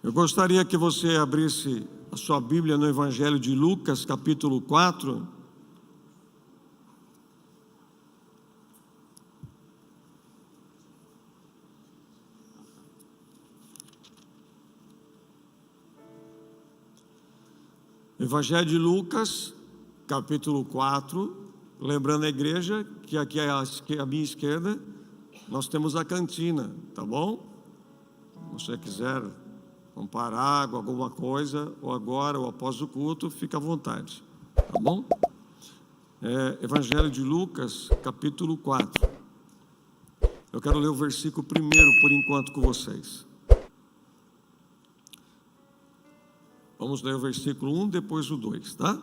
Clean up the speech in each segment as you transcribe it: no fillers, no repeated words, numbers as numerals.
Eu gostaria que você abrisse a sua Bíblia no Evangelho de Lucas, capítulo 4. Evangelho de Lucas, capítulo 4. Lembrando a igreja que aqui à minha esquerda nós temos a cantina, tá bom? Se você quiser comprar água, alguma coisa, ou agora, ou após o culto, fica à vontade, tá bom? Evangelho de Lucas, capítulo 4. Eu quero ler o versículo primeiro, por enquanto, com vocês. Vamos ler o versículo 1, depois o 2, tá?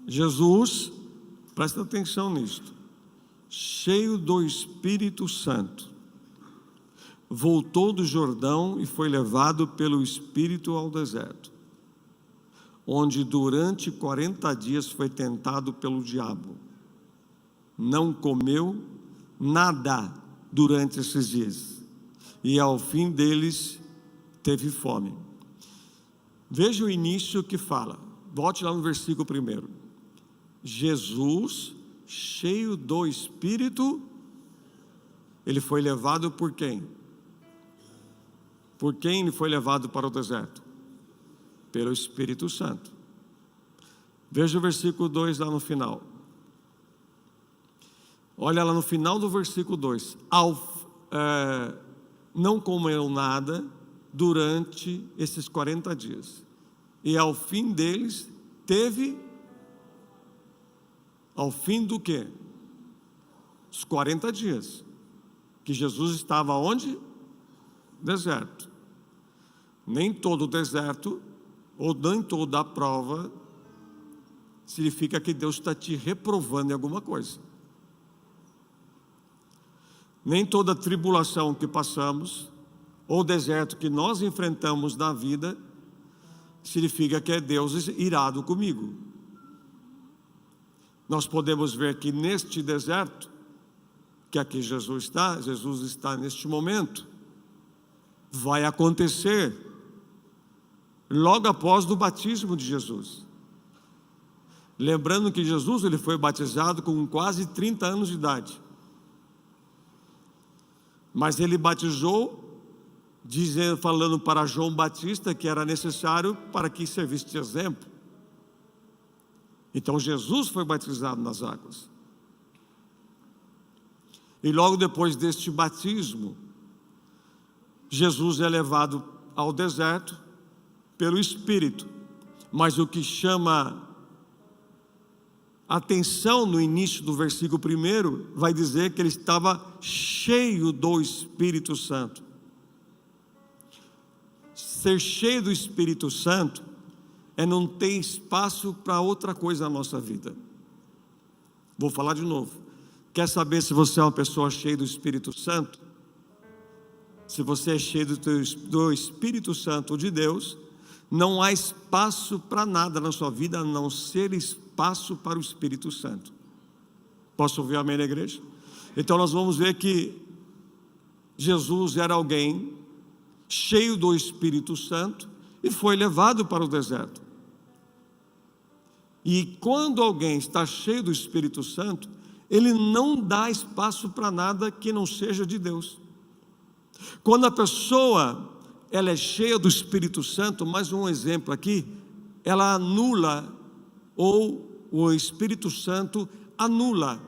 Jesus, presta atenção nisto, cheio do Espírito Santo, voltou do Jordão e foi levado pelo Espírito ao deserto, onde durante 40 dias foi tentado pelo diabo. Não comeu nada durante esses dias, e ao fim deles teve fome. Veja o início que fala, volte lá no versículo primeiro. Jesus, cheio do Espírito, ele foi levado por quem? Por quem ele foi levado para o deserto? Pelo Espírito Santo. Veja o versículo 2 lá no final. Olha lá no final do versículo 2. Não comeu nada durante esses 40 dias. E ao fim deles teve... Ao fim do quê? Os 40 dias. Que Jesus estava onde? Deserto. Nem todo deserto, ou nem toda a prova, significa que Deus está te reprovando em alguma coisa. Nem toda tribulação que passamos, ou deserto que nós enfrentamos na vida, significa que é Deus irado comigo. Nós podemos ver que neste deserto, que aqui Jesus está neste momento, vai acontecer logo após o batismo de Jesus. Lembrando que Jesus ele foi batizado com quase 30 anos de idade. Mas ele batizou, falando para João Batista que era necessário para que servisse de exemplo. Então Jesus foi batizado nas águas. E logo depois deste batismo, Jesus é levado ao deserto pelo Espírito. Mas o que chama atenção no início do versículo 1 vai dizer que ele estava cheio do Espírito Santo. Ser cheio do Espírito Santo é não ter espaço para outra coisa na nossa vida. Vou falar de novo. Quer saber se você é uma pessoa cheia do Espírito Santo? Se você é cheio do Espírito Santo de Deus, não há espaço para nada na sua vida, a não ser espaço para o Espírito Santo. Posso ouvir amém na igreja? Então nós vamos ver que Jesus era alguém cheio do Espírito Santo e foi levado para o deserto. E quando alguém está cheio do Espírito Santo, ele não dá espaço para nada que não seja de Deus. Quando a pessoa ela é cheia do Espírito Santo, mais um exemplo aqui, ela anula, ou o Espírito Santo anula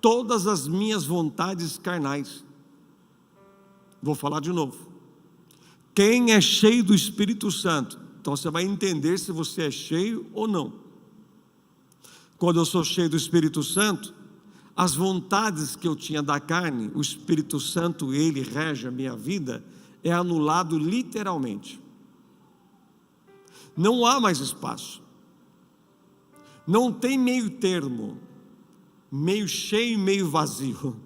todas as minhas vontades carnais. Vou falar de novo. Quem é cheio do Espírito Santo, então você vai entender se você é cheio ou não. Quando eu sou cheio do Espírito Santo, as vontades que eu tinha da carne, o Espírito Santo, ele rege a minha vida, é anulado literalmente. Não há mais espaço. Não tem meio termo, meio cheio e meio vazio.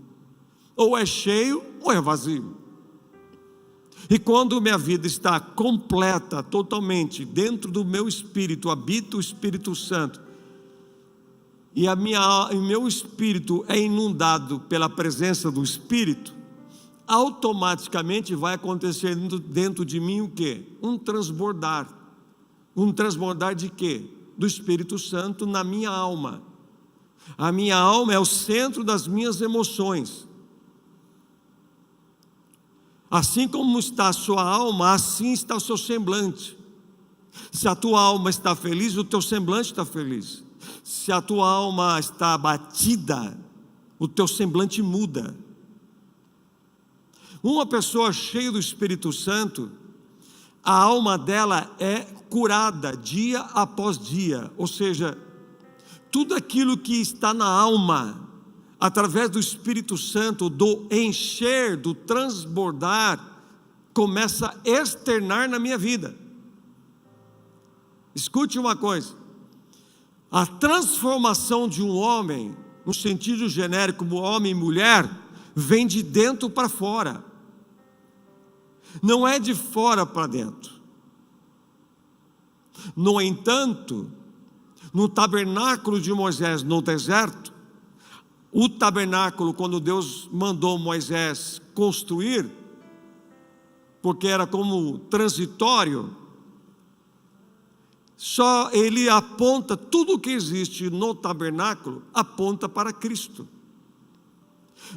Ou é cheio ou é vazio. E quando minha vida está completa, totalmente, dentro do meu espírito, habita o Espírito Santo, e o meu espírito é inundado pela presença do Espírito, automaticamente vai acontecer dentro de mim o quê? Um transbordar. Um transbordar de quê? Do Espírito Santo na minha alma. A minha alma é o centro das minhas emoções. Assim como está a sua alma, assim está o seu semblante. Se a tua alma está feliz, o teu semblante está feliz. Se a tua alma está abatida, o teu semblante muda. Uma pessoa cheia do Espírito Santo, a alma dela é curada dia após dia. Ou seja, tudo aquilo que está na alma, através do Espírito Santo, do encher, do transbordar, começa a externar na minha vida. Escute uma coisa: a transformação de um homem, no sentido genérico, como homem e mulher, vem de dentro para fora, não é de fora para dentro. No entanto, no tabernáculo de Moisés no deserto, o tabernáculo, quando Deus mandou Moisés construir, porque era como transitório, só ele aponta, tudo o que existe no tabernáculo aponta para Cristo.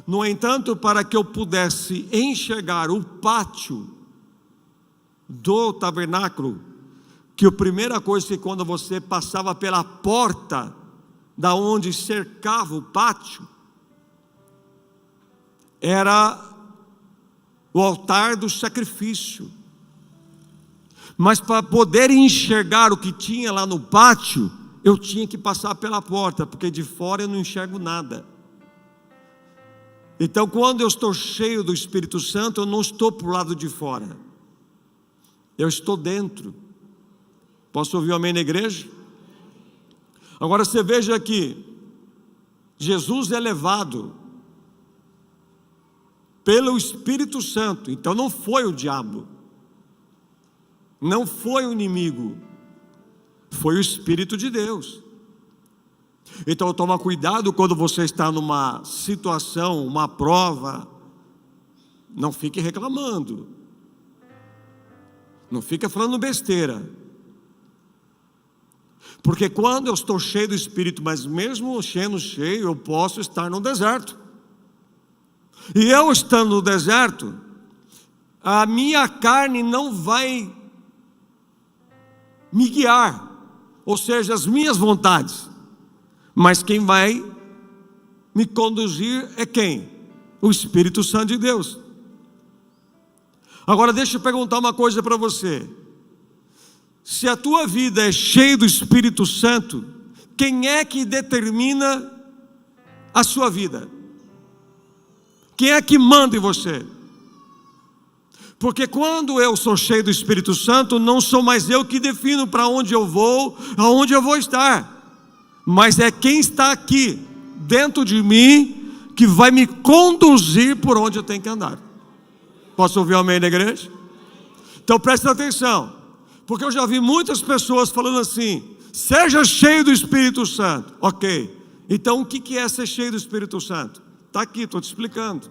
No entanto, para que eu pudesse enxergar o pátio do tabernáculo, que a primeira coisa que quando você passava pela porta, da onde cercava o pátio, era o altar do sacrifício. Mas para poder enxergar o que tinha lá no pátio, eu tinha que passar pela porta, porque de fora eu não enxergo nada. Então, quando eu estou cheio do Espírito Santo, eu não estou para o lado de fora, eu estou dentro. Posso ouvir um amém na igreja? Agora você veja aqui, Jesus é levado pelo Espírito Santo. Então não foi o diabo, não foi o inimigo, foi o Espírito de Deus. Então toma cuidado quando você está numa situação, uma prova, não fique reclamando, não fica falando besteira. Porque quando eu estou cheio do Espírito, mas mesmo sendo cheio, eu posso estar no deserto. E eu estando no deserto, a minha carne não vai me guiar, ou seja, as minhas vontades. Mas quem vai me conduzir é quem? O Espírito Santo de Deus. Agora deixa eu perguntar uma coisa para você. Se a tua vida é cheia do Espírito Santo, quem é que determina a sua vida? Quem é que manda em você? Porque quando eu sou cheio do Espírito Santo, não sou mais eu que defino para onde eu vou, aonde eu vou estar, mas é quem está aqui dentro de mim que vai me conduzir por onde eu tenho que andar. Posso ouvir um amém na igreja? Então presta atenção, porque eu já vi muitas pessoas falando assim: seja cheio do Espírito Santo. Ok, então o que é ser cheio do Espírito Santo? Está aqui, estou te explicando.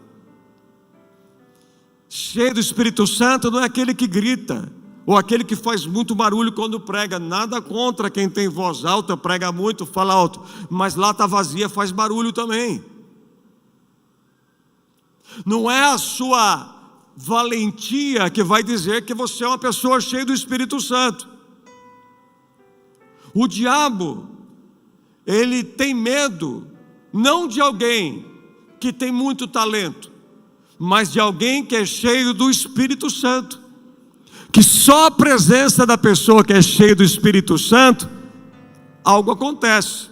Cheio do Espírito Santo não é aquele que grita, ou aquele que faz muito barulho quando prega. Nada contra quem tem voz alta, prega muito, fala alto, mas lata vazia faz barulho também. Não é a sua valentia que vai dizer que você é uma pessoa cheia do Espírito Santo. O diabo, ele tem medo, não de alguém que tem muito talento, mas de alguém que é cheio do Espírito Santo. Que só a presença da pessoa que é cheia do Espírito Santo, algo acontece.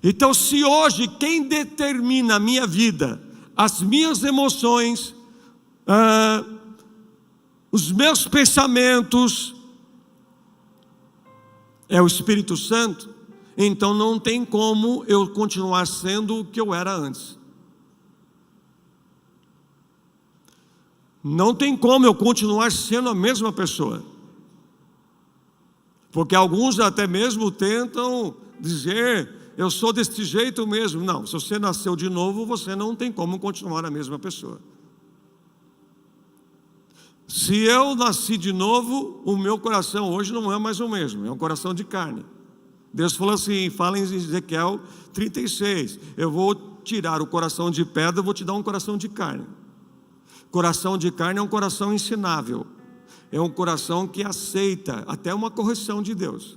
Então, se hoje quem determina a minha vida, as minhas emoções, os meus pensamentos, é o Espírito Santo, então não tem como eu continuar sendo o que eu era antes. Não tem como eu continuar sendo a mesma pessoa. Porque alguns até mesmo tentam dizer: eu sou deste jeito mesmo. Não, se você nasceu de novo, você não tem como continuar a mesma pessoa. Se eu nasci de novo, o meu coração hoje não é mais o mesmo, é um coração de carne. Deus falou assim, fala em Ezequiel 36, eu vou tirar o coração de pedra, eu vou te dar um coração de carne. Coração de carne é um coração ensinável, é um coração que aceita até uma correção de Deus.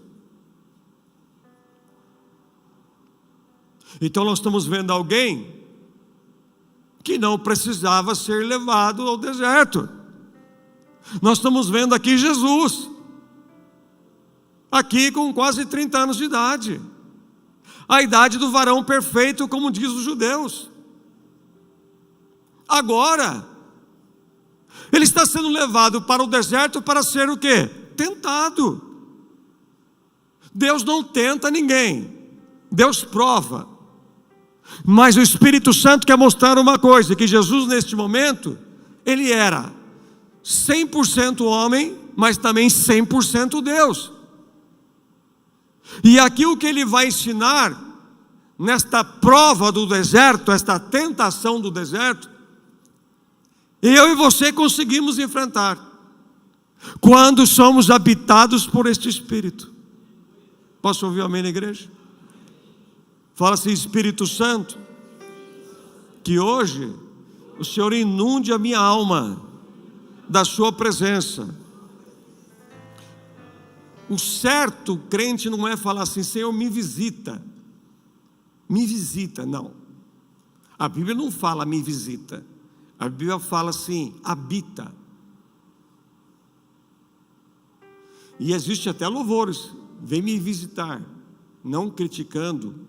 Então nós estamos vendo alguém que não precisava ser levado ao deserto. Nós estamos vendo aqui Jesus, aqui com quase 30 anos de idade, a idade do varão perfeito, como diz os judeus. Agora, ele está sendo levado para o deserto para ser o quê? Tentado. Deus não tenta ninguém, Deus prova. Mas o Espírito Santo quer mostrar uma coisa, que Jesus neste momento, ele era 100% homem, mas também 100% Deus. E aqui o que ele vai ensinar, nesta prova do deserto, esta tentação do deserto, eu e você conseguimos enfrentar, quando somos habitados por este Espírito. Posso ouvir amém na igreja? Fala assim, Espírito Santo, que hoje o Senhor inunde a minha alma da sua presença. O certo crente não é falar assim, Senhor, me visita, não. A Bíblia não fala me visita, a Bíblia fala assim, habita. E existe até louvores, vem me visitar, não criticando,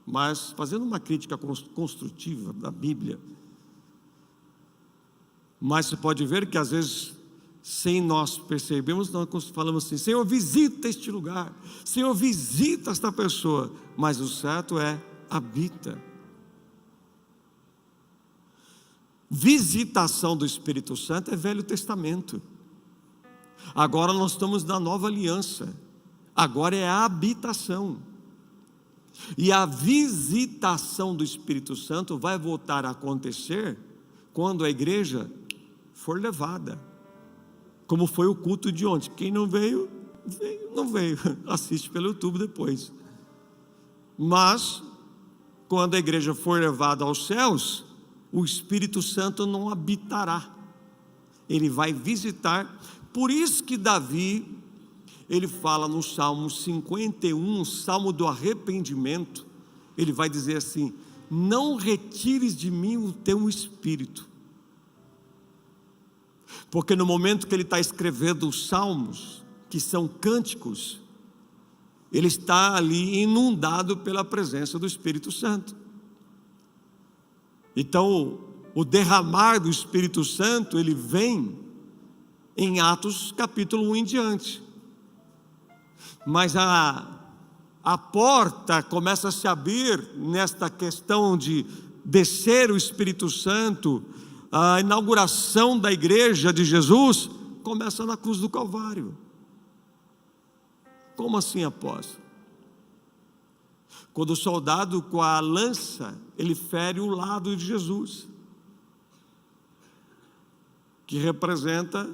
mas fazendo uma crítica construtiva da Bíblia. Mas você pode ver que às vezes, sem nós percebermos, nós falamos assim, Senhor, visita este lugar, Senhor, visita esta pessoa, mas o certo é, habita. Visitação do Espírito Santo é Velho Testamento. Agora nós estamos na nova aliança, agora é a habitação. E a visitação do Espírito Santo vai voltar a acontecer quando a igreja for levada, como foi o culto de ontem. Quem não veio, não veio, assiste pelo YouTube depois. Mas quando a igreja for levada aos céus, o Espírito Santo não habitará, ele vai visitar. Por isso que Davi, ele fala no Salmo 51, Salmo do arrependimento, ele vai dizer assim, não retires de mim o teu Espírito. Porque no momento que ele está escrevendo os salmos, que são cânticos, ele está ali inundado pela presença do Espírito Santo. Então, o derramar do Espírito Santo, ele vem em Atos capítulo 1 em diante. Mas a porta começa a se abrir nesta questão de descer o Espírito Santo. A inauguração da igreja de Jesus começa na cruz do Calvário. Como assim, apóstolo? Quando o soldado com a lança, ele fere o lado de Jesus, que representa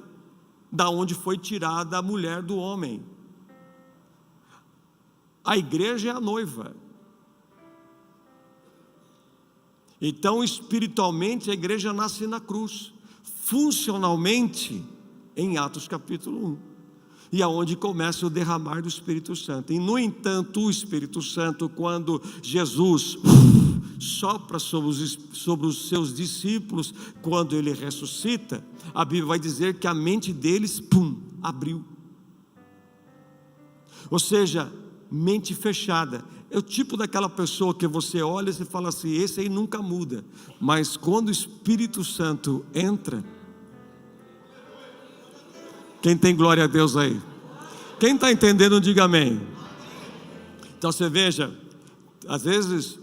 da onde foi tirada a mulher do homem. A igreja é a noiva. Então, espiritualmente, a igreja nasce na cruz, funcionalmente, em Atos capítulo 1. E aonde começa o derramar do Espírito Santo. E, no entanto, o Espírito Santo, quando Jesus sopra sobre os seus discípulos, quando ele ressuscita, a Bíblia vai dizer que a mente deles, abriu. Ou seja, mente fechada. É o tipo daquela pessoa que você olha e fala assim, esse aí nunca muda. Mas quando o Espírito Santo entra, quem tem glória a Deus aí? Quem está entendendo, diga amém. Então você veja, às vezes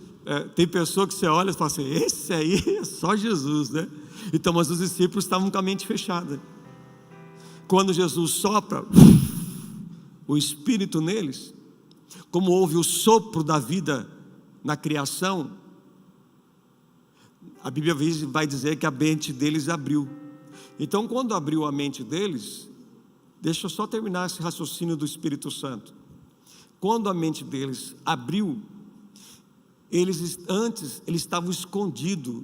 tem pessoa que você olha e fala assim, esse aí é só Jesus, né? Então, mas os discípulos estavam com a mente fechada. Quando Jesus sopra o Espírito neles, como houve o sopro da vida na criação, a Bíblia vai dizer que a mente deles abriu. Então, quando abriu a mente deles, deixa eu só terminar esse raciocínio do Espírito Santo. Quando a mente deles abriu, antes eles estavam escondidos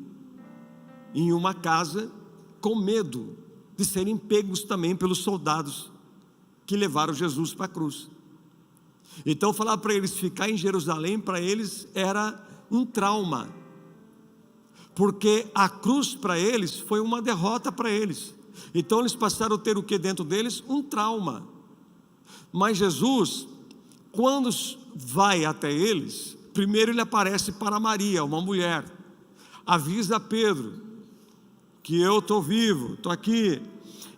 em uma casa, com medo de serem pegos também pelos soldados que levaram Jesus para a cruz. Então falar para eles ficar em Jerusalém, para eles era um trauma, porque a cruz para eles foi uma derrota para eles. Então eles passaram a ter o que dentro deles? Um trauma. Mas Jesus, quando vai até eles, primeiro ele aparece para Maria, uma mulher, avisa Pedro que eu estou vivo, estou aqui.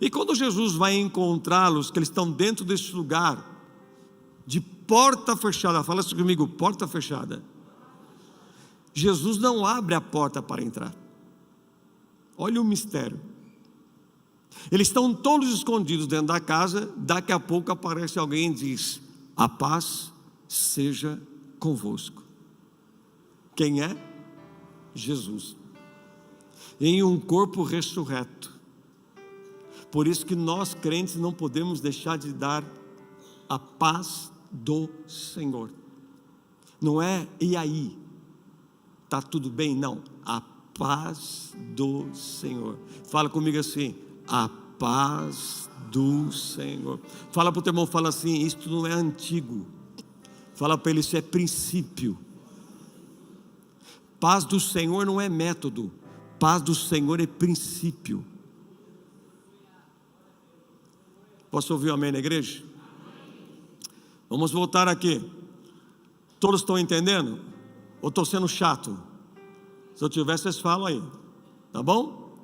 E quando Jesus vai encontrá-los, que eles estão dentro desse lugar de porta fechada, fala assim comigo, porta fechada. Jesus não abre a porta para entrar. Olha o mistério. Eles estão todos escondidos dentro da casa. Daqui a pouco aparece alguém e diz: a paz seja convosco. Quem é? Jesus, em um corpo ressurreto. Por isso que nós crentes não podemos deixar de dar a paz do Senhor. Não é e aí, está tudo bem? Não, a paz do Senhor. Fala comigo assim: a paz do Senhor. Fala para o teu irmão, fala assim: isto não é antigo. Fala para ele, isso é princípio. Paz do Senhor não é método, paz do Senhor é princípio. Posso ouvir um amém na igreja? Vamos voltar aqui. Todos estão entendendo? Ou estou sendo chato? Se eu tiver, vocês falam aí, tá bom?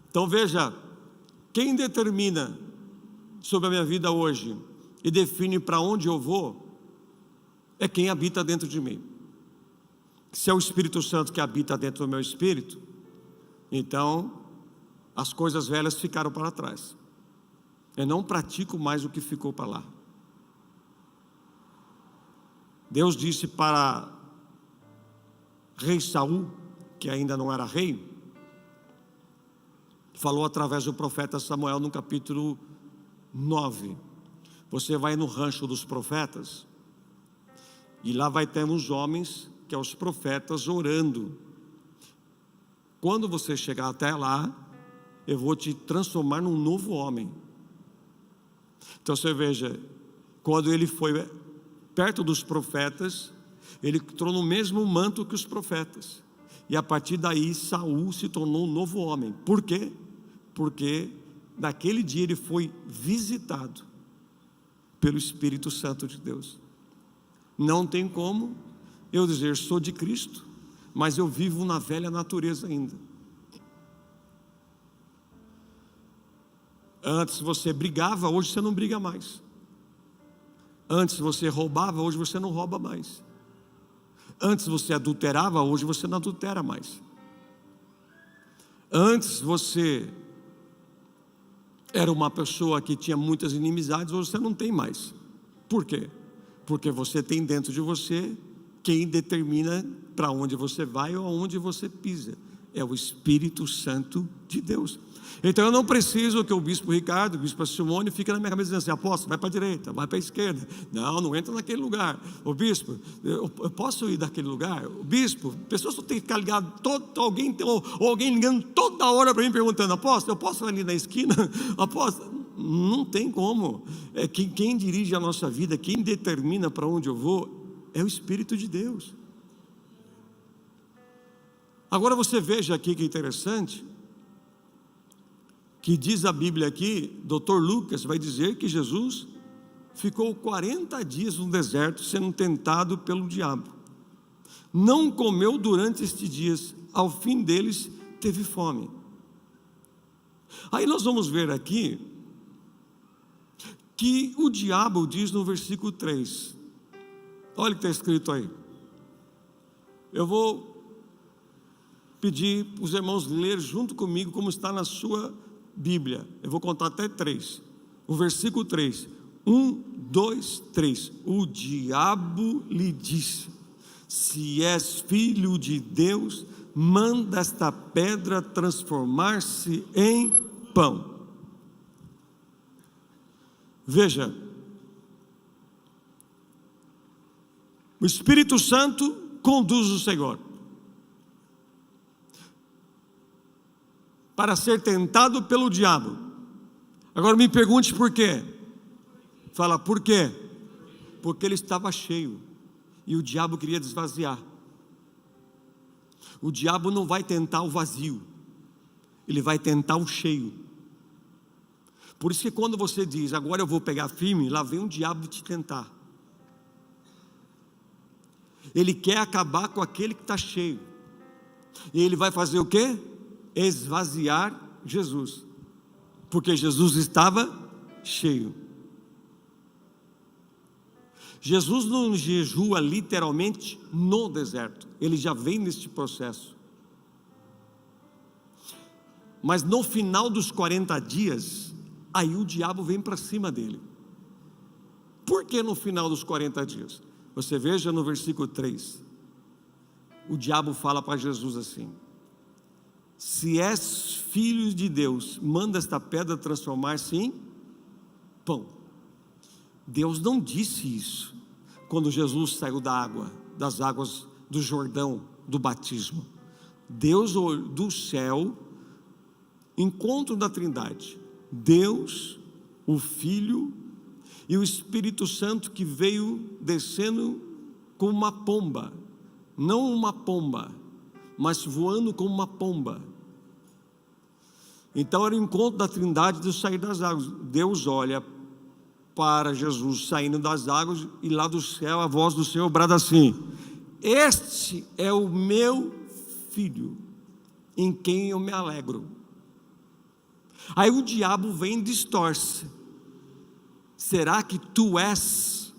Então veja, quem determina sobre a minha vida hoje e define para onde eu vou, é quem habita dentro de mim. Se é o Espírito Santo que habita dentro do meu espírito, então as coisas velhas ficaram para trás. Eu não pratico mais o que ficou para lá. Deus disse para rei Saul, que ainda não era rei, falou através do profeta Samuel no capítulo 9. Você vai no rancho dos profetas, e lá vai ter uns homens, que é os profetas, orando. Quando você chegar até lá, eu vou te transformar num novo homem. Então você veja, quando ele foi perto dos profetas, ele entrou no mesmo manto que os profetas, e a partir daí Saul se tornou um novo homem. Por quê? Porque naquele dia ele foi visitado pelo Espírito Santo de Deus. Não tem como eu dizer sou de Cristo, mas eu vivo na velha natureza ainda. Antes você brigava, hoje você não briga mais. Antes você roubava, hoje você não rouba mais. Antes você adulterava, hoje você não adultera mais. Antes você era uma pessoa que tinha muitas inimizades, hoje você não tem mais. Por quê? Porque você tem dentro de você quem determina para onde você vai ou aonde você pisa. É o Espírito Santo de Deus. Então eu não preciso que o bispo Ricardo, o bispo Simone fique na minha cabeça dizendo assim: apóstolo, vai para a direita, vai para a esquerda. Não entra naquele lugar. O bispo, eu posso ir daquele lugar? O bispo, pessoas só tem que ficar ligado, alguém ligando toda hora para mim perguntando: apóstolo, eu posso ir ali na esquina? Apóstolo, não tem como. Quem dirige a nossa vida, quem determina para onde eu vou, é o Espírito de Deus. Agora você veja aqui que interessante, que diz a Bíblia aqui, Dr. Lucas vai dizer que Jesus ficou 40 dias no deserto sendo tentado pelo diabo. Não comeu durante estes dias, ao fim deles teve fome. Aí nós vamos ver aqui que o diabo diz no versículo 3, olha o que está escrito aí. Eu vou pedir para os irmãos ler junto comigo como está na sua Bíblia. Eu vou contar até 3. O versículo 3. 1, 2, 3. O diabo lhe disse: se és filho de Deus, manda esta pedra transformar-se em pão. Veja, o Espírito Santo conduz o Senhor para ser tentado pelo diabo. Agora me pergunte por quê. Fala, por quê? Porque ele estava cheio e o diabo queria desvaziar. O diabo não vai tentar o vazio, ele vai tentar o cheio. Por isso que quando você diz, agora eu vou pegar firme, lá vem o diabo te tentar. Ele quer acabar com aquele que está cheio. E ele vai fazer o quê? Esvaziar Jesus. Porque Jesus estava cheio. Jesus não jejua literalmente no deserto. Ele já vem neste processo. Mas no final dos 40 dias, aí o diabo vem para cima dele. Por que no final dos 40 dias? Você veja no versículo 3. O diabo fala para Jesus assim: se és filho de Deus, manda esta pedra transformar-se em pão. Deus não disse isso quando Jesus saiu da água, das águas do Jordão, do batismo. Deus do céu, encontro da Trindade, Deus, o Filho e o Espírito Santo, que veio descendo como uma pomba, não uma pomba, mas voando como uma pomba. Então era o encontro da Trindade de sair das águas. Deus olha para Jesus saindo das águas e lá do céu a voz do Senhor brada assim: este é o meu filho, em quem eu me alegro. Aí o diabo vem e distorce: será que tu és?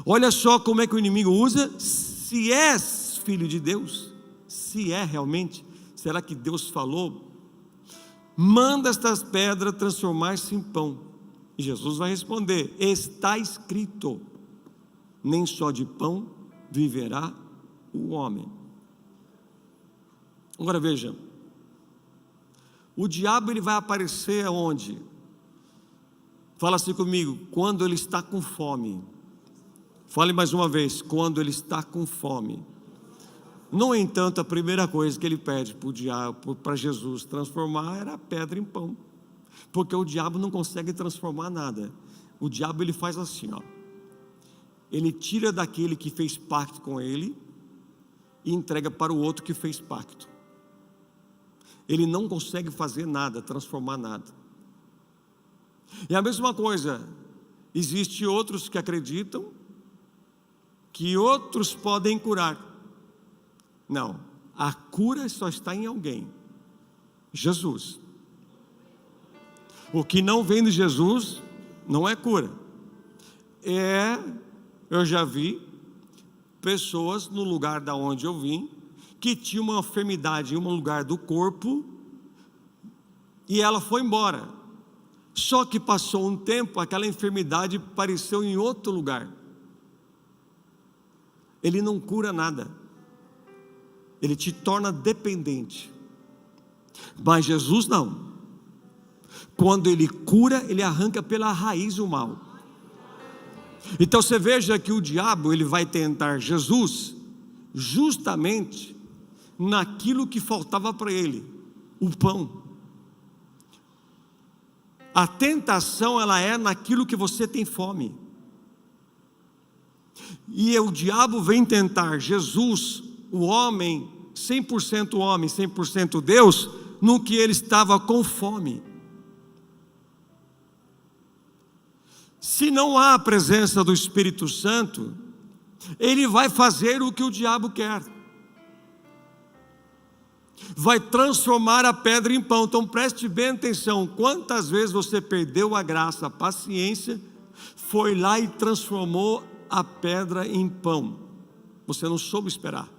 Olha só como é que o inimigo usa: se és filho de Deus, se é realmente, será que Deus falou? Manda estas pedras transformar-se em pão. E Jesus vai responder: está escrito, nem só de pão viverá o homem. Agora veja, o diabo ele vai aparecer aonde? Fala assim comigo: quando ele está com fome. Fale mais uma vez: quando ele está com fome. No entanto, a primeira coisa que ele pede para o diabo, para Jesus transformar, era a pedra em pão, porque o diabo não consegue transformar nada. O diabo ele faz assim, ó. Ele tira daquele que fez pacto com ele e entrega para o outro que fez pacto. Ele não consegue fazer nada, transformar nada. E a mesma coisa, existe outros que acreditam que outros podem curar. Não, a cura só está em alguém: Jesus. O que não vem de Jesus não é cura. Eu já vi pessoas no lugar da onde eu vim que tinha uma enfermidade em um lugar do corpo e ela foi embora. Só que passou um tempo, aquela enfermidade apareceu em outro lugar. Ele não cura nada. Ele te torna dependente. Mas Jesus não. Quando ele cura, ele arranca pela raiz o mal. Então você veja que o diabo ele vai tentar Jesus justamente naquilo que faltava para ele, o pão. A tentação ela é naquilo que você tem fome. E o diabo vem tentar Jesus, o homem, 100% homem, 100% Deus, no que ele estava com fome. Se não há a presença do Espírito Santo, ele vai fazer o que o diabo quer. Vai transformar a pedra em pão. Então preste bem atenção: quantas vezes você perdeu a graça, a paciência, foi lá e transformou a pedra em pão. Você não soube esperar.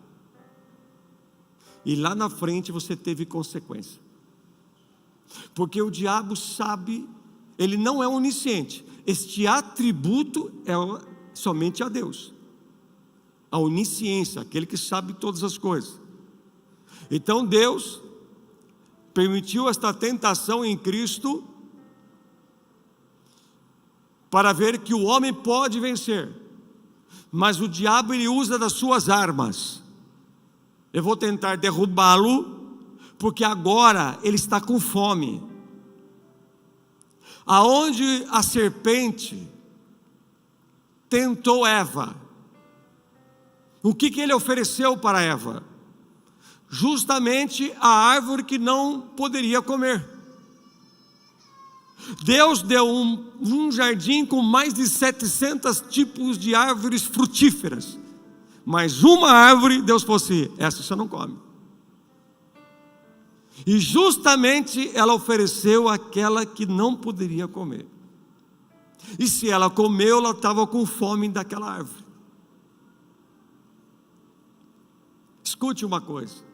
E lá na frente você teve consequência. Porque o diabo sabe, ele não é onisciente. Este atributo é somente a Deus. A onisciência, aquele que sabe todas as coisas. Então Deus permitiu esta tentação em Cristo para ver que o homem pode vencer, mas o diabo ele usa das suas armas. Eu vou tentar derrubá-lo, porque agora ele está com fome. Aonde a serpente tentou Eva, o que ele ofereceu para Eva? Justamente a árvore que não poderia comer. Deus deu um jardim com mais de 700 tipos de árvores frutíferas, mas uma árvore Deus falou assim: essa você não come. E justamente ela ofereceu aquela que não poderia comer. E se ela comeu, ela estava com fome daquela árvore. Escute uma coisa.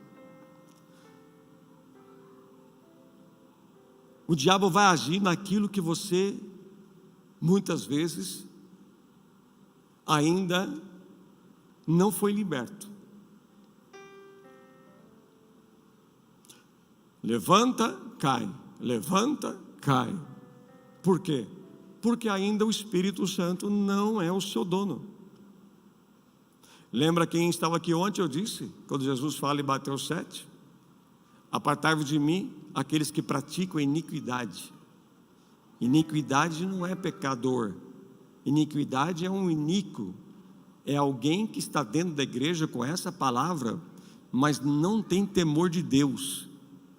O diabo vai agir naquilo que você, muitas vezes, ainda não foi liberto. Levanta, cai. Levanta, cai. Por quê? Porque ainda o Espírito Santo não é o seu dono. Lembra quem estava aqui ontem? Eu disse, quando Jesus fala em Mateus 7: apartai-vos de mim, aqueles que praticam iniquidade. Iniquidade não é pecador. Iniquidade é um iníquo. É alguém que está dentro da igreja com essa palavra, mas não tem temor de Deus,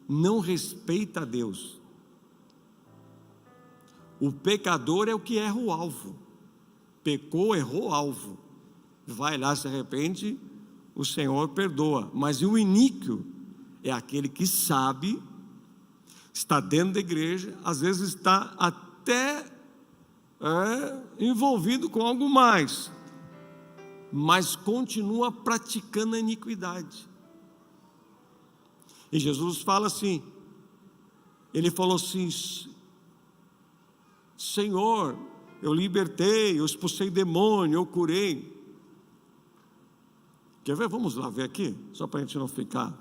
não respeita a Deus. O pecador é o que erra o alvo. Pecou, errou o alvo. Vai lá, se arrepende, o Senhor perdoa. Mas o iníquo é aquele que sabe, está dentro da igreja, às vezes está até envolvido com algo mais, mas continua praticando a iniquidade. E Jesus fala assim, ele falou assim: Senhor, eu libertei, eu expulsei demônio, eu curei. Quer ver? Vamos lá ver aqui, só para a gente não ficar.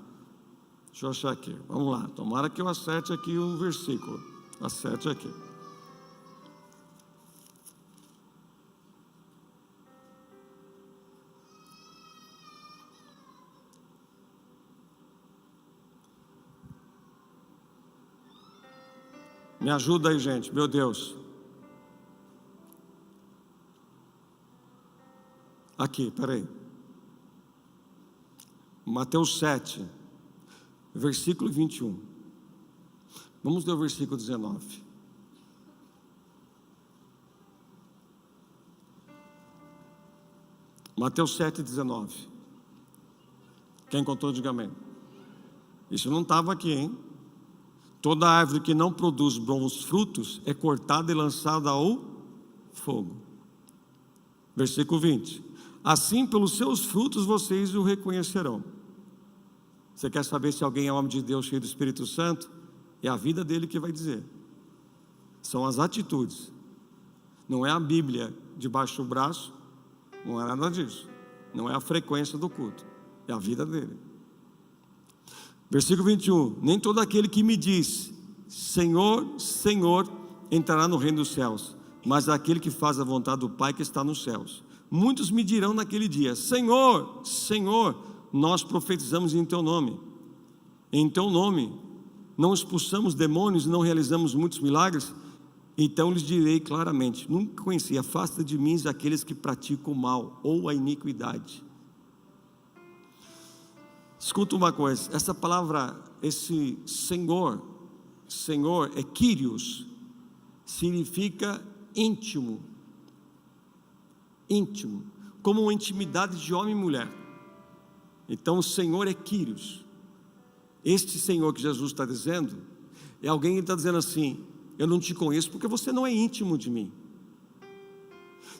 Deixa eu achar aqui, vamos lá, tomara que eu acerte aqui o versículo. Acerte aqui. Me ajuda aí, gente, meu Deus. Aqui, peraí. Mateus 7, versículo 21. Vamos ler o versículo 19. Mateus 7, 19. Quem encontrou, diga amém. Isso não estava aqui, hein? Toda árvore que não produz bons frutos é cortada e lançada ao fogo. Versículo 20. Assim, pelos seus frutos vocês o reconhecerão. Você quer saber se alguém é homem de Deus, cheio do Espírito Santo? É a vida dele que vai dizer. São as atitudes. Não é a Bíblia debaixo do braço, não é nada disso. Não é a frequência do culto, é a vida dele. Versículo 21. Nem todo aquele que me diz Senhor, Senhor, entrará no reino dos céus, mas aquele que faz a vontade do Pai que está nos céus. Muitos me dirão naquele dia: Senhor, Senhor, nós profetizamos em teu nome, em teu nome não expulsamos demônios, não realizamos muitos milagres. Então lhes direi claramente: nunca conheci, afasta de mim aqueles que praticam o mal ou a iniquidade. Escuta uma coisa, essa palavra, esse Senhor, Senhor é Kyrios, significa íntimo, íntimo, como uma intimidade de homem e mulher. Então o Senhor é Kyrios. Este Senhor que Jesus está dizendo, é alguém que está dizendo assim: eu não te conheço porque você não é íntimo de mim.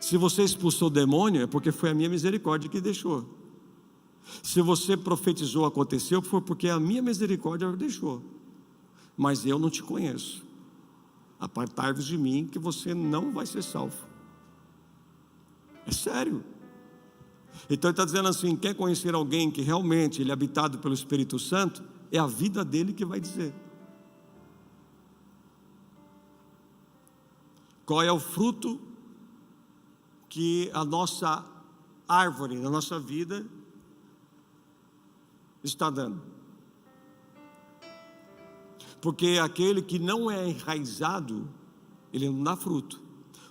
Se você expulsou o demônio, é porque foi a minha misericórdia que deixou. Se você profetizou, aconteceu, foi porque a minha misericórdia deixou. Mas eu não te conheço. Apartai-vos de mim que você não vai ser salvo. É sério. Então ele está dizendo assim: quer conhecer alguém que realmente ele é habitado pelo Espírito Santo? É a vida dele que vai dizer. Qual é o fruto que a nossa árvore, na nossa vida, está dando? Porque aquele que não é enraizado, ele não dá fruto.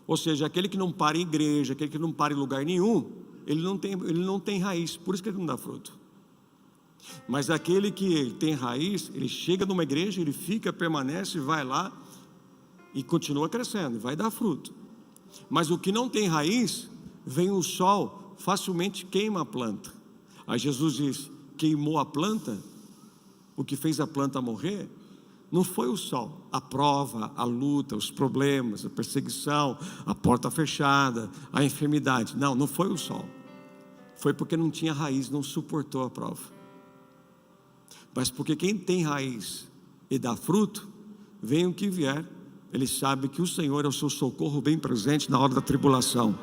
Ou seja, aquele que não para em igreja, aquele que não para em lugar nenhum, ele não tem raiz, por isso que ele não dá fruto. Mas aquele que tem raiz, ele chega numa igreja, ele fica, permanece, vai lá e continua crescendo, vai dar fruto. Mas o que não tem raiz, vem o sol, facilmente queima a planta. Aí Jesus diz: queimou a planta, o que fez a planta morrer não foi o sol, a prova, a luta, os problemas, a perseguição, a porta fechada, a enfermidade. Não foi o sol. Foi porque não tinha raiz, não suportou a prova. Mas porque quem tem raiz e dá fruto, vem o que vier, ele sabe que o Senhor é o seu socorro bem presente na hora da tribulação.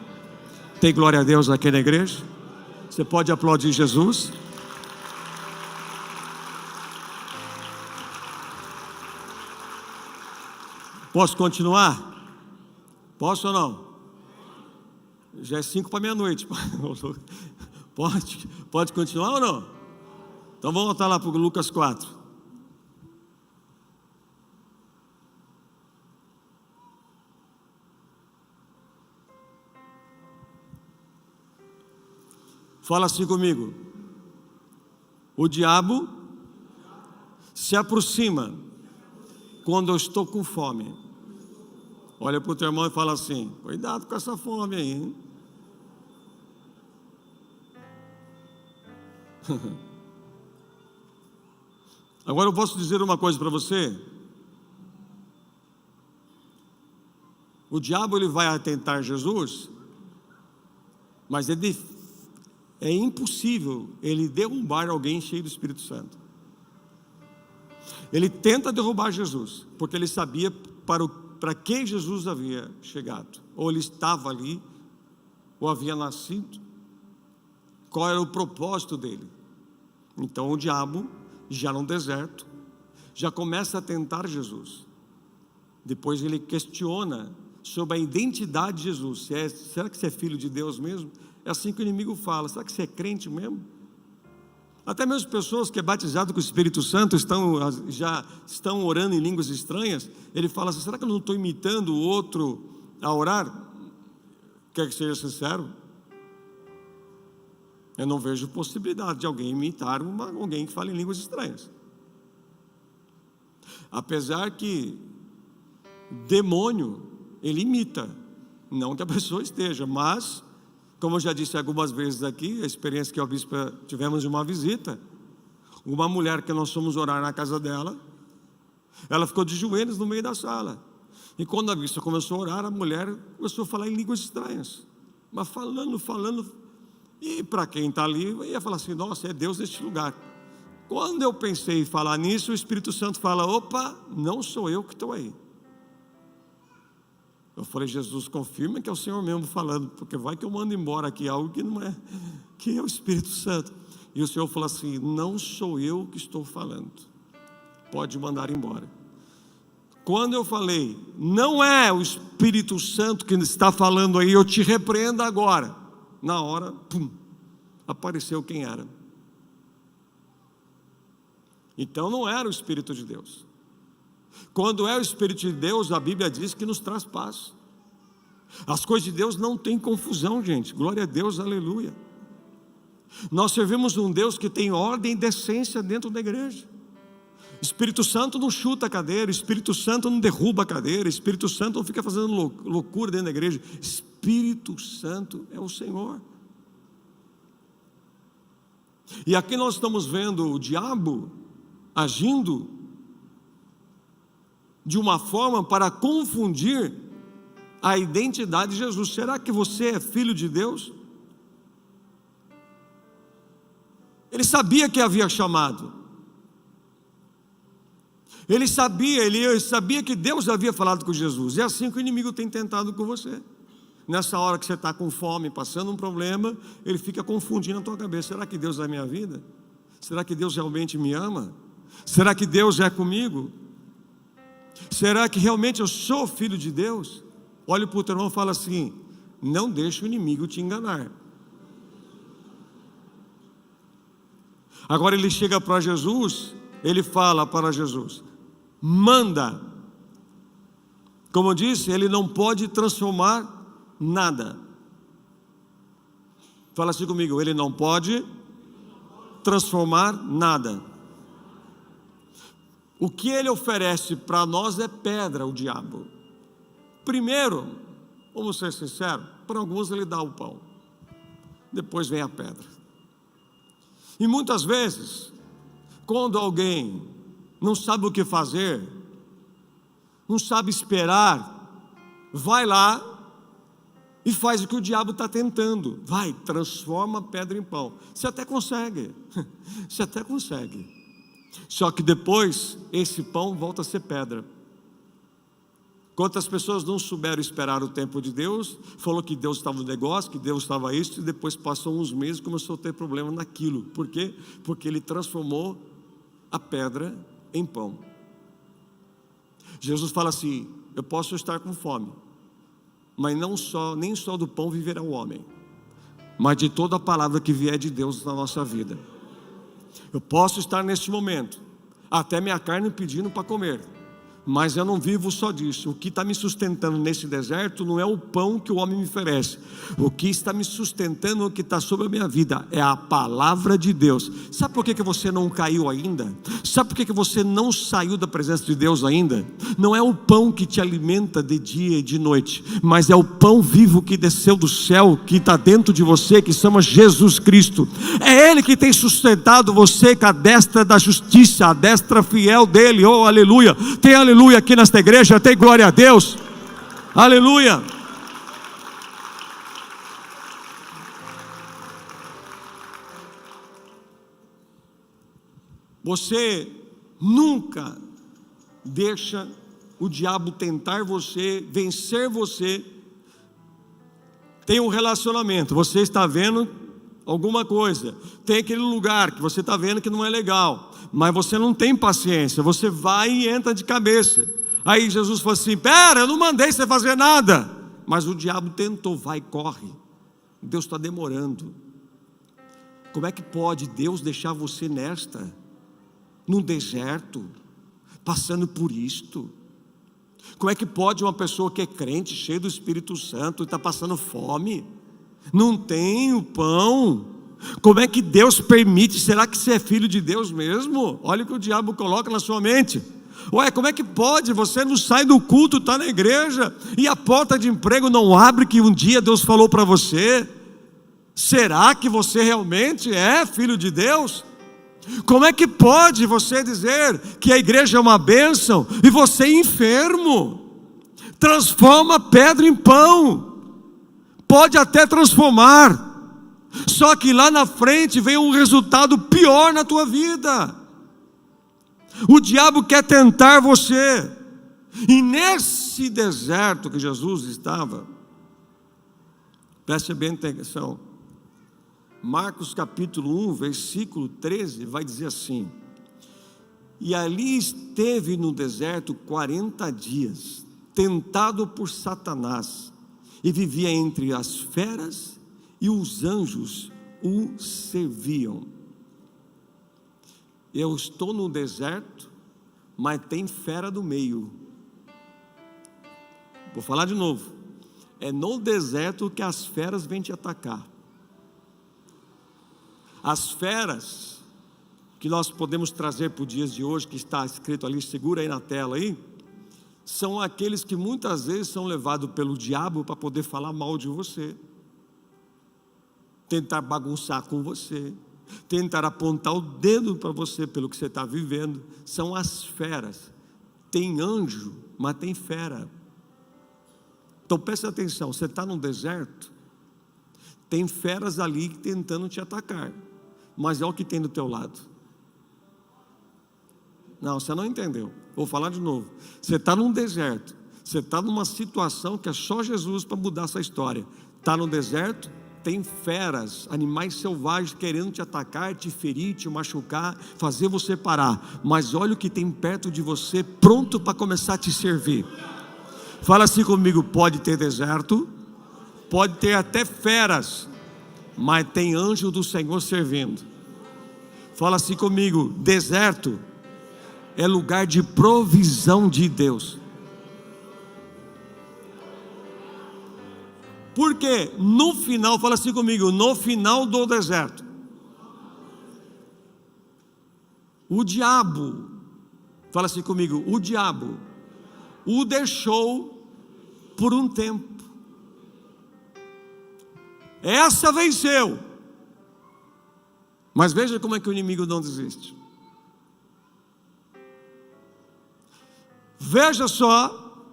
Tem glória a Deus aqui na igreja? Você pode aplaudir Jesus? Posso continuar? Posso ou não? Já é 5 para meia-noite. Pode continuar ou não? Então vamos voltar lá para o Lucas 4. Fala assim comigo. O diabo se aproxima quando eu estou com fome. Olha para o teu irmão e fala assim: cuidado com essa fome aí, hein? Agora eu posso dizer uma coisa para você. O diabo ele vai tentar Jesus, mas é impossível ele derrubar alguém cheio do Espírito Santo. Ele tenta derrubar Jesus, porque ele sabia para quem Jesus havia chegado, ou ele estava ali, ou havia nascido, qual era o propósito dele. Então o diabo, já no deserto, já começa a tentar Jesus. Depois ele questiona sobre a identidade de Jesus. Será que você é filho de Deus mesmo? É assim que o inimigo fala: será que você é crente mesmo? Até mesmo pessoas que é batizado com o Espírito Santo já estão orando em línguas estranhas. Ele fala assim: será que eu não estou imitando o outro a orar? Quer que seja sincero? Eu não vejo possibilidade de alguém imitar alguém que fala em línguas estranhas. Apesar que demônio, ele imita, não que a pessoa esteja, mas, como eu já disse algumas vezes aqui, a experiência que a bispa tivemos de uma visita, uma mulher que nós fomos orar na casa dela, ela ficou de joelhos no meio da sala, e quando a bispa começou a orar, a mulher começou a falar em línguas estranhas, mas falando, e para quem está ali, ia falar assim: nossa, é Deus neste lugar. Quando eu pensei em falar nisso, o Espírito Santo fala: opa, não sou eu que estou aí. Eu falei: Jesus, confirma que é o Senhor mesmo falando, porque vai que eu mando embora aqui algo que não é, que é o Espírito Santo. E o Senhor falou assim: não sou eu que estou falando, pode mandar embora. Quando eu falei: não é o Espírito Santo que está falando aí, eu te repreendo agora, na hora, apareceu quem era. Então não era o Espírito de Deus. Quando é o Espírito de Deus, a Bíblia diz que nos traz paz. As coisas de Deus não tem confusão, gente. Glória a Deus, aleluia. Nós servimos um Deus que tem ordem e decência dentro da igreja. Espírito Santo não chuta a cadeira, Espírito Santo não derruba a cadeira, Espírito Santo não fica fazendo loucura dentro da igreja. Espírito Santo é o Senhor. E aqui nós estamos vendo o diabo agindo de uma forma para confundir a identidade de Jesus. Será que você é filho de Deus? Ele sabia que havia chamado. Ele sabia que Deus havia falado com Jesus. É assim que o inimigo tem tentado com você. Nessa hora que você está com fome, passando um problema, ele fica confundindo a tua cabeça: será que Deus é a minha vida? Será que Deus realmente me ama? Será que Deus é comigo? Será que realmente eu sou filho de Deus? Olhe para o teu irmão e fala assim: não deixe o inimigo te enganar. Agora ele chega para Jesus, ele fala para Jesus: manda. Como eu disse, ele não pode transformar nada. Fala assim comigo: ele não pode transformar nada. O que ele oferece para nós é pedra, o diabo. Primeiro, vamos ser sinceros, para alguns ele dá o pão, depois vem a pedra. E muitas vezes, quando alguém não sabe o que fazer, não sabe esperar, vai lá e faz o que o diabo está tentando. Vai, transforma a pedra em pão. Você até consegue, você até consegue. Só que depois, esse pão volta a ser pedra. Quantas pessoas não souberam esperar o tempo de Deus, falou que Deus estava no negócio, que Deus estava isso, e depois passou uns meses e começou a ter problema naquilo. Por quê? Porque ele transformou a pedra em pão. Jesus fala assim: eu posso estar com fome, mas nem só do pão viverá o homem, mas de toda a palavra que vier de Deus na nossa vida. Eu posso estar neste momento, até minha carne pedindo para comer, mas eu não vivo só disso. O que está me sustentando nesse deserto não é o pão que o homem me oferece. O que está me sustentando, o que está sobre a minha vida, é a palavra de Deus. Sabe por que você não caiu ainda? Sabe por que você não saiu da presença de Deus ainda? Não é o pão que te alimenta de dia e de noite, mas é o pão vivo que desceu do céu, que está dentro de você, que se chama Jesus Cristo. É Ele que tem sustentado você com a destra da justiça, a destra fiel dele. Oh, aleluia! Tem aleluia aqui nesta igreja, tem glória a Deus, aleluia. Você nunca deixa o diabo tentar você, vencer você. Tem um relacionamento, você está vendo alguma coisa, tem aquele lugar que você está vendo que não é legal, mas você não tem paciência, você vai e entra de cabeça. Aí Jesus falou assim: pera, eu não mandei você fazer nada, mas o diabo tentou. Vai, corre, Deus está demorando. Como é que pode Deus deixar você num deserto, passando por isto? Como é que pode uma pessoa que é crente, cheia do Espírito Santo, está passando fome, não tem o pão? Como é que Deus permite? Será que você é filho de Deus mesmo? Olha o que o diabo coloca na sua mente. Ué, como é que pode? Você não sai do culto, está na igreja, e a porta de emprego não abre, que um dia Deus falou para você. Será que você realmente é filho de Deus? Como é que pode você dizer que a igreja é uma bênção e você é enfermo? Transforma pedra em pão. Pode até transformar, só que lá na frente vem um resultado pior na tua vida. O diabo quer tentar você, e nesse deserto que Jesus estava, preste bem atenção, Marcos capítulo 1, versículo 13, vai dizer assim: e ali esteve no deserto 40 dias, tentado por Satanás, e vivia entre as feras, e os anjos o serviam. Eu estou no deserto, mas tem fera do meio. Vou falar de novo. É no deserto que as feras vêm te atacar. As feras que nós podemos trazer para os dias de hoje, que está escrito ali, segura aí na tela aí, são aqueles que muitas vezes são levados pelo diabo para poder falar mal de você, tentar bagunçar com você, tentar apontar o dedo para você pelo que você está vivendo. São as feras. Tem anjo, mas tem fera. Então preste atenção, você está num deserto, tem feras ali tentando te atacar, mas é o que tem do teu lado. Não, você não entendeu. Vou falar de novo. Você está num deserto, você está numa situação que é só Jesus para mudar essa história. Está no deserto, tem feras, animais selvagens querendo te atacar, te ferir, te machucar, fazer você parar. Mas olha o que tem perto de você, pronto para começar a te servir. Fala assim comigo: pode ter deserto, pode ter até feras, mas tem anjo do Senhor servindo. Fala assim comigo: deserto é lugar de provisão de Deus. Porque no final, fala assim comigo, no final do deserto, o diabo, fala assim comigo, o diabo o deixou por um tempo. Essa venceu. Mas veja como é que o inimigo não desiste. Veja só,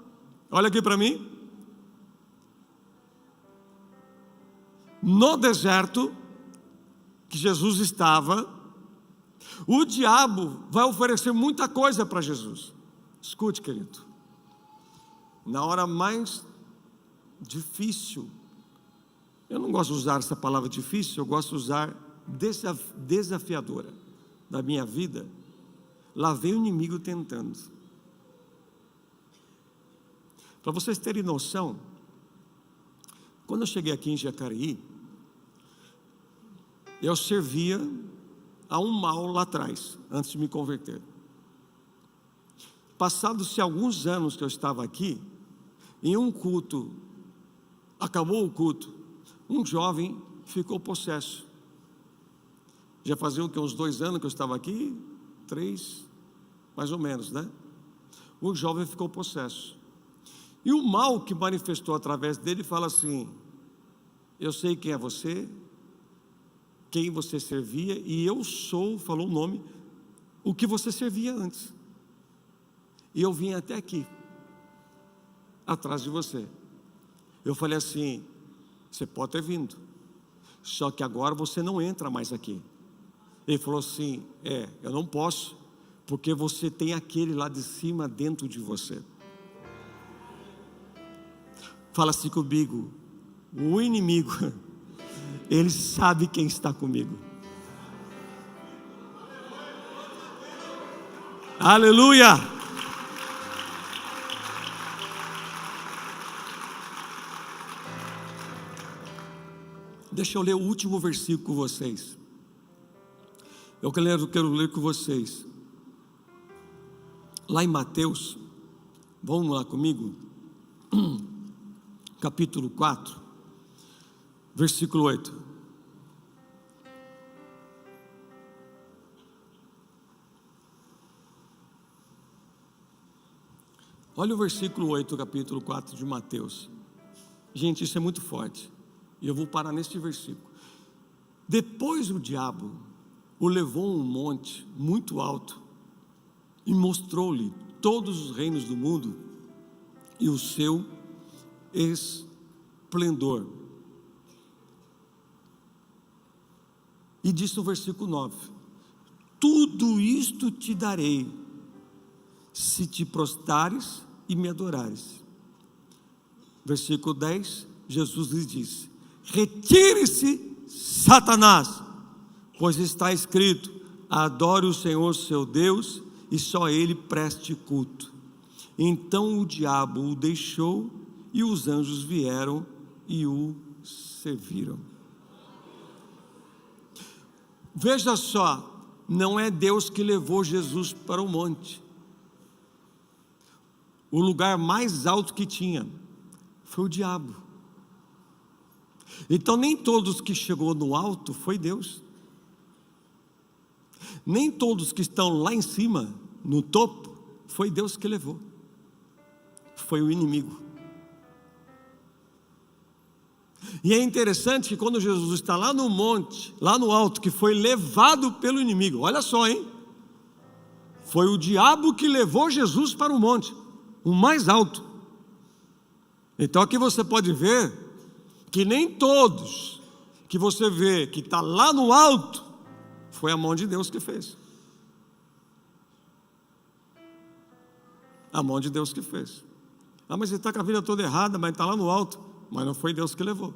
olha aqui para mim. No deserto que Jesus estava, o diabo vai oferecer muita coisa para Jesus. Escute, querido, na hora mais difícil, eu não gosto de usar essa palavra difícil, eu gosto de usar desafiadora da minha vida, lá vem o inimigo tentando. Para vocês terem noção, quando eu cheguei aqui em Jacareí, eu servia a um mal lá atrás, antes de me converter. Passados-se alguns anos que eu estava aqui, em um culto, acabou o culto, um jovem ficou possesso. Já fazia uns 2 anos que eu estava aqui, 3, mais ou menos, né? O jovem ficou possesso. E o mal que manifestou através dele fala assim: eu sei quem é você, quem você servia, e eu sou, falou o nome, o que você servia antes. E eu vim até aqui, atrás de você. Eu falei assim: você pode ter vindo, só que agora você não entra mais aqui. Ele falou assim: eu não posso, porque você tem aquele lá de cima dentro de você. Fala assim comigo: o inimigo, ele sabe quem está comigo. Aleluia! Deixa eu ler o último versículo com vocês. Eu quero ler com vocês. Lá em Mateus, vamos lá comigo? Capítulo 4, versículo 8. Olha o versículo 8 do capítulo 4 de Mateus. Gente, isso é muito forte. E eu vou parar neste versículo. Depois o diabo o levou a um monte muito alto e mostrou-lhe todos os reinos do mundo e o seu esplendor. E disse no versículo 9: tudo isto te darei, se te prostrares e me adorares. Versículo 10, Jesus lhe disse: retire-se, Satanás, pois está escrito: adore o Senhor seu Deus e só Ele preste culto. Então o diabo o deixou e os anjos vieram e o serviram. Veja só, não é Deus que levou Jesus para o monte. O lugar mais alto que tinha foi o diabo. Então nem todos que chegou no alto foi Deus. Nem todos que estão lá em cima, no topo, foi Deus que levou. Foi o inimigo. E é interessante que quando Jesus está lá no monte, lá no alto, que foi levado pelo inimigo, olha só, hein? Foi o diabo que levou Jesus para o monte, o mais alto. Então aqui você pode ver que nem todos que você vê que está lá no alto, foi a mão de Deus que fez. A mão de Deus que fez. Ah, mas ele está com a vida toda errada, mas está lá no alto. Mas não foi Deus que levou.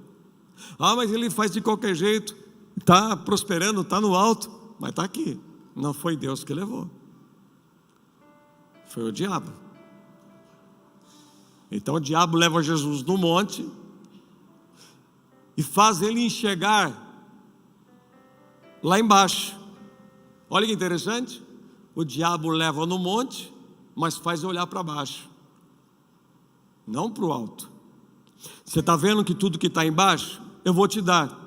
Ah, mas ele faz de qualquer jeito, está prosperando, está no alto, mas está aqui. Não foi Deus que levou. Foi o diabo. Então o diabo leva Jesus no monte e faz ele enxergar lá embaixo. Olha que interessante, o diabo leva no monte, mas faz olhar para baixo, não para o alto. Você está vendo que tudo que está embaixo, eu vou te dar.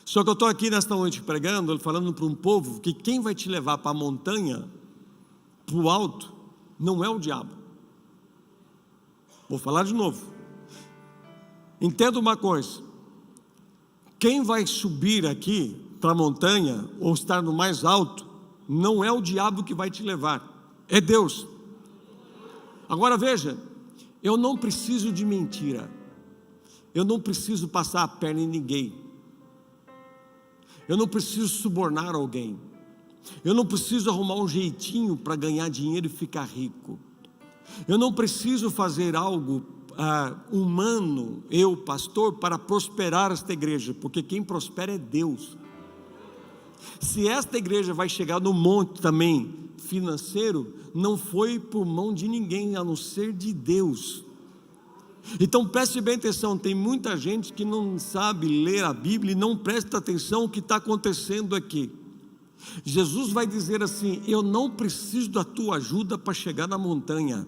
Só que eu estou aqui nesta noite pregando, falando para um povo que quem vai te levar para a montanha, para o alto, não é o diabo. Vou falar de novo. Entenda uma coisa: quem vai subir aqui para a montanha, ou estar no mais alto, não é o diabo que vai te levar, é Deus. Agora veja, eu não preciso de mentira, eu não preciso passar a perna em ninguém, eu não preciso subornar alguém, eu não preciso arrumar um jeitinho para ganhar dinheiro e ficar rico, eu não preciso fazer algo humano, eu, pastor, para prosperar esta igreja, porque quem prospera é Deus. Se esta igreja vai chegar no monte também financeiro, não foi por mão de ninguém, a não ser de Deus. Então preste bem atenção, tem muita gente que não sabe ler a Bíblia e não presta atenção no que está acontecendo aqui. Jesus vai dizer assim: eu não preciso da tua ajuda para chegar na montanha,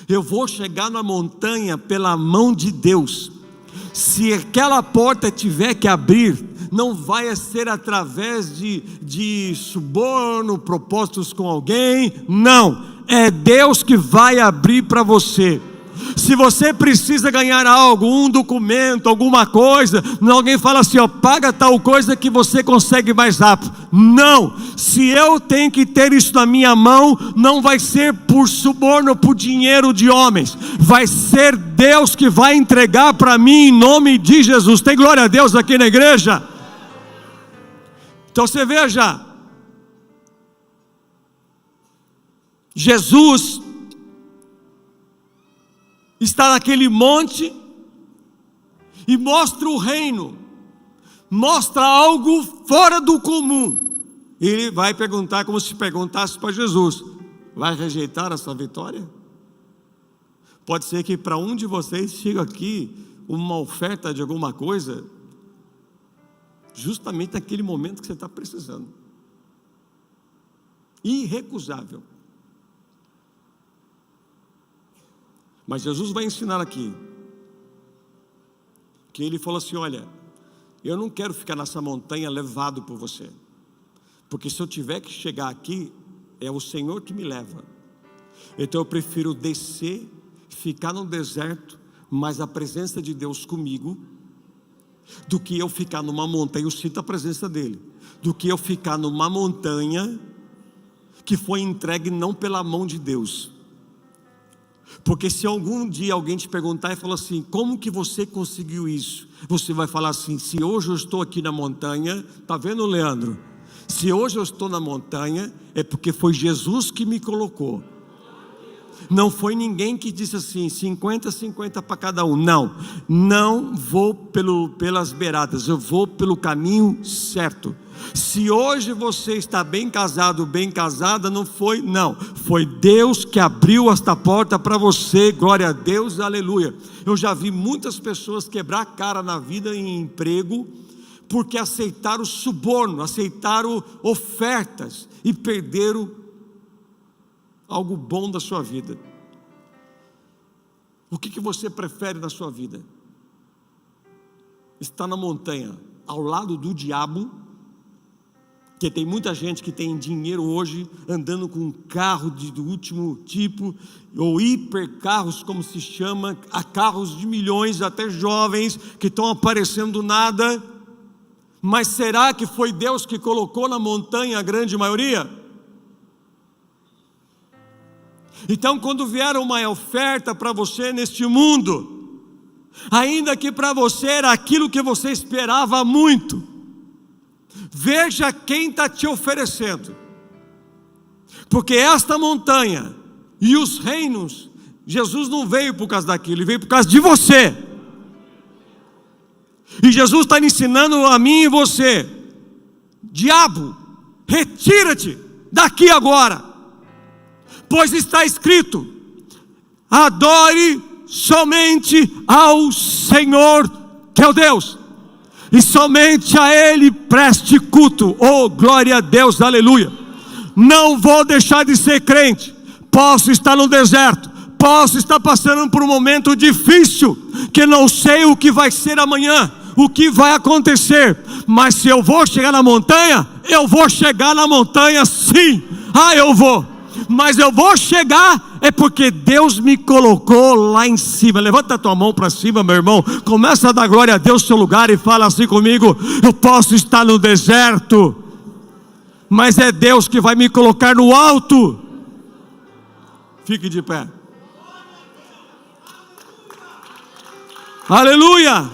eu vou chegar na montanha pela mão de Deus. Se aquela porta tiver que abrir, não vai ser através de suborno, propósitos com alguém, não, é Deus que vai abrir para você. Se você precisa ganhar algo, um documento, alguma coisa, alguém fala assim, paga tal coisa que você consegue mais rápido. Não, se eu tenho que ter isso na minha mão, não vai ser por suborno, por dinheiro de homens, vai ser Deus que vai entregar para mim em nome de Jesus. Tem glória a Deus aqui na igreja? Então você veja, Jesus está naquele monte e mostra o reino, mostra algo fora do comum. Ele vai perguntar, como se perguntasse para Jesus: vai rejeitar essa vitória? Pode ser que para um de vocês chegue aqui uma oferta de alguma coisa, justamente naquele momento que você está precisando, irrecusável. Mas Jesus vai ensinar aqui, que ele falou assim: olha, eu não quero ficar nessa montanha levado por você, porque se eu tiver que chegar aqui, é o Senhor que me leva. Então eu prefiro descer, ficar no deserto, mas a presença de Deus comigo, do que eu ficar numa montanha, eu sinto a presença dele, do que eu ficar numa montanha que foi entregue não pela mão de Deus. Porque se algum dia alguém te perguntar e falar assim: como que você conseguiu isso? Você vai falar assim: se hoje eu estou aqui na montanha, está vendo, Leandro? Se hoje eu estou na montanha, é porque foi Jesus que me colocou. Não foi ninguém que disse assim, 50-50 para cada um. Não vou pelas beiradas, eu vou pelo caminho certo. Se hoje você está bem casado, bem casada, foi Deus que abriu esta porta para você. Glória a Deus, aleluia. Eu já vi muitas pessoas quebrar a cara na vida em emprego, porque aceitaram suborno, aceitaram ofertas e perderam algo bom da sua vida. O que você prefere na sua vida? Estar na montanha ao lado do diabo, porque tem muita gente que tem dinheiro hoje, andando com um carro do último tipo, ou hipercarros, como se chama, a carros de milhões, até jovens que estão aparecendo do nada. Mas será que foi Deus que colocou na montanha a grande maioria? Então, quando vier uma oferta para você neste mundo, ainda que para você era aquilo que você esperava muito, veja quem está te oferecendo, porque esta montanha e os reinos, Jesus não veio por causa daquilo, ele veio por causa de você. E Jesus está ensinando a mim e você: diabo, retira-te daqui agora. Pois está escrito: adore somente ao Senhor teu Deus, e somente a Ele preste culto. Oh, glória a Deus, aleluia. Não vou deixar de ser crente. Posso estar no deserto, posso estar passando por um momento difícil, que não sei o que vai ser amanhã, o que vai acontecer, mas se eu vou chegar na montanha, eu vou chegar na montanha sim. Eu vou, mas eu vou chegar é porque Deus me colocou lá em cima. Levanta a tua mão para cima, meu irmão, começa a dar glória a Deus no seu lugar e fala assim comigo: eu posso estar no deserto, mas é Deus que vai me colocar no alto. Fique de pé. Aleluia.